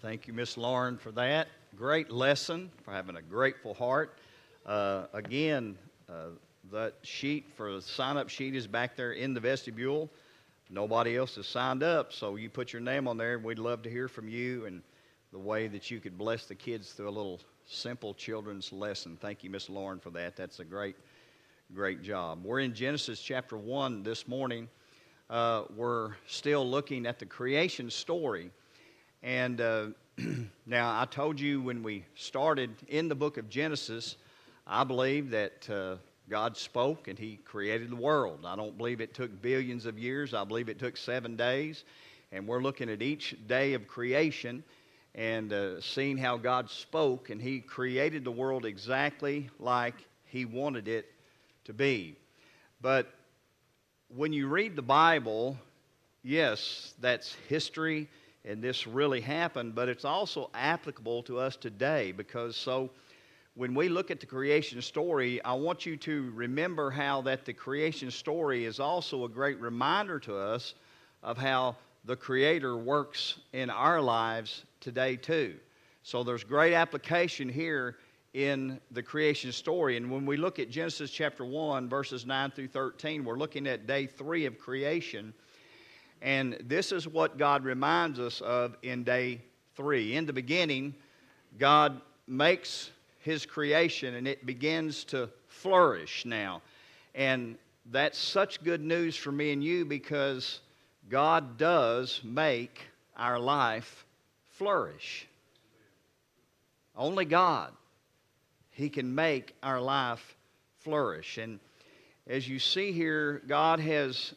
Thank you, Miss Lauren, for that. Great lesson, for having a grateful heart. Again, that sheet for the sign-up sheet is back there in the vestibule. Nobody else has signed up, so you put your name on there, and we'd love to hear from you and the way that you could bless the kids through a little simple children's lesson. Thank you, Miss Lauren, for that. That's a great job. We're in Genesis chapter 1 this morning. We're still looking at the creation story. And now, I told you when we started in the book of Genesis, I believe that God spoke and He created the world. I don't believe it took billions of years. I believe it took 7 days. And we're looking at each day of creation and seeing how God spoke, and He created the world exactly like He wanted it to be. But when you read the Bible, yes, that's history, and this really happened, but it's also applicable to us today, because when we look at the creation story, I want you to remember how that the creation story is also a great reminder to us of how the Creator works in our lives today too. So there's great application here in the creation story. And when we look at Genesis chapter 1, verses 9 through 13, we're looking at day 3 of creation. And this is what God reminds us of in day 3. In the beginning, God makes His creation, and it begins to flourish now. And that's such good news for me and you, because God does make our life flourish. Only God. He can make our life flourish. And as you see here, God has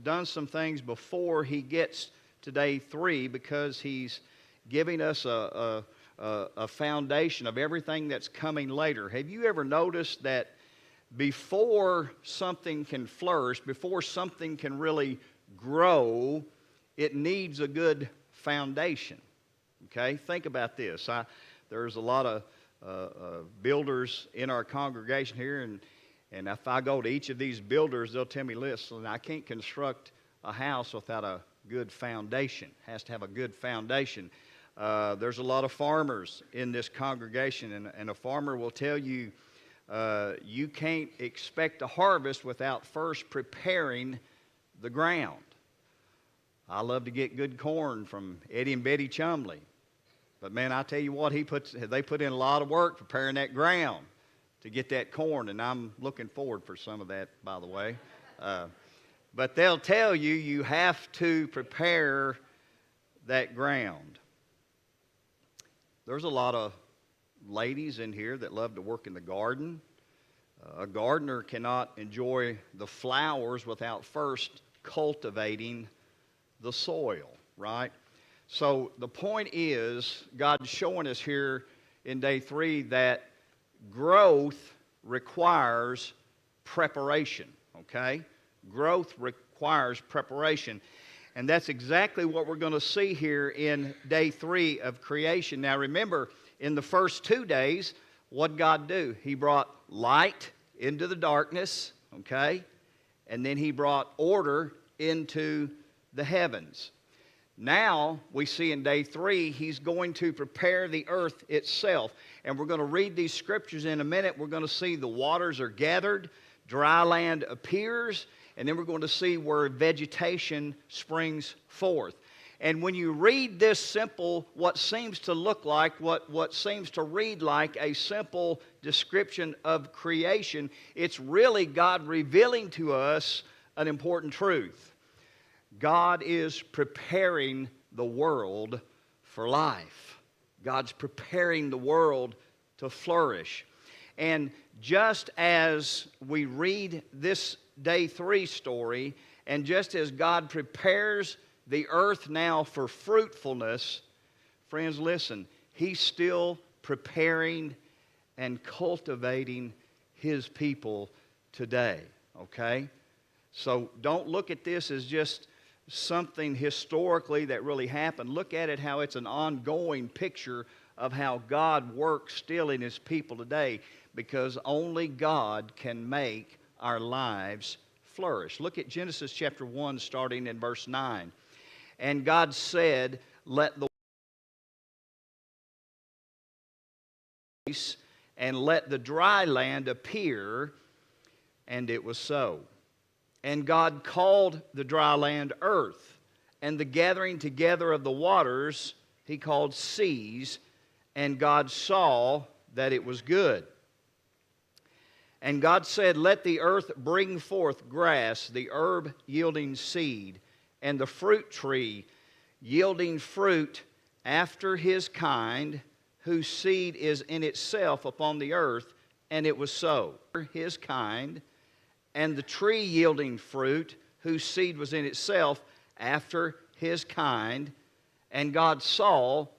done some things before He gets to day 3, because He's giving us a foundation of everything that's coming later. Have you ever noticed that before something can flourish, before something can really grow, it needs a good foundation? Okay, think about this. There's a lot of builders in our congregation here, and if I go to each of these builders, they'll tell me, listen, I can't construct a house without a good foundation. It has to have a good foundation. There's a lot of farmers in this congregation, and a farmer will tell you, you can't expect a harvest without first preparing the ground. I love to get good corn from Eddie and Betty Chumley. But man, I tell you what, they put in a lot of work preparing that ground to get that corn, and I'm looking forward for some of that, by the way. But they'll tell you, you have to prepare that ground. There's a lot of ladies in here that love to work in the garden. A gardener cannot enjoy the flowers without first cultivating the soil, right? So the point is, God's showing us here in day 3 that growth requires preparation, okay? Growth requires preparation. And that's exactly what we're going to see here in day 3 of creation. Now remember, in the first 2 days, what did God do? He brought light into the darkness, okay? And then He brought order into the heavens. Now, we see in day 3, He's going to prepare the earth itself. And we're going to read these scriptures in a minute. We're going to see the waters are gathered, dry land appears, and then we're going to see where vegetation springs forth. And when you read this simple, what seems to look like, what seems to read like a simple description of creation, it's really God revealing to us an important truth. God is preparing the world for life. God's preparing the world to flourish. And just as we read this day 3 story, and just as God prepares the earth now for fruitfulness, friends, listen, He's still preparing and cultivating His people today, okay? So don't look at this as just something historically that really happened. Look at it how it's an ongoing picture of how God works still in His people today, because only God can make our lives flourish. Look at Genesis chapter 1 starting in verse 9. And God said, let the and let the dry land appear, and it was so. And God called the dry land earth, and the gathering together of the waters he called seas, and God saw that it was good. And God said, let the earth bring forth grass, the herb yielding seed, and the fruit tree yielding fruit after his kind, whose seed is in itself upon the earth, and it was so. His kind, and the tree yielding fruit, whose seed was in itself after his kind, and God saw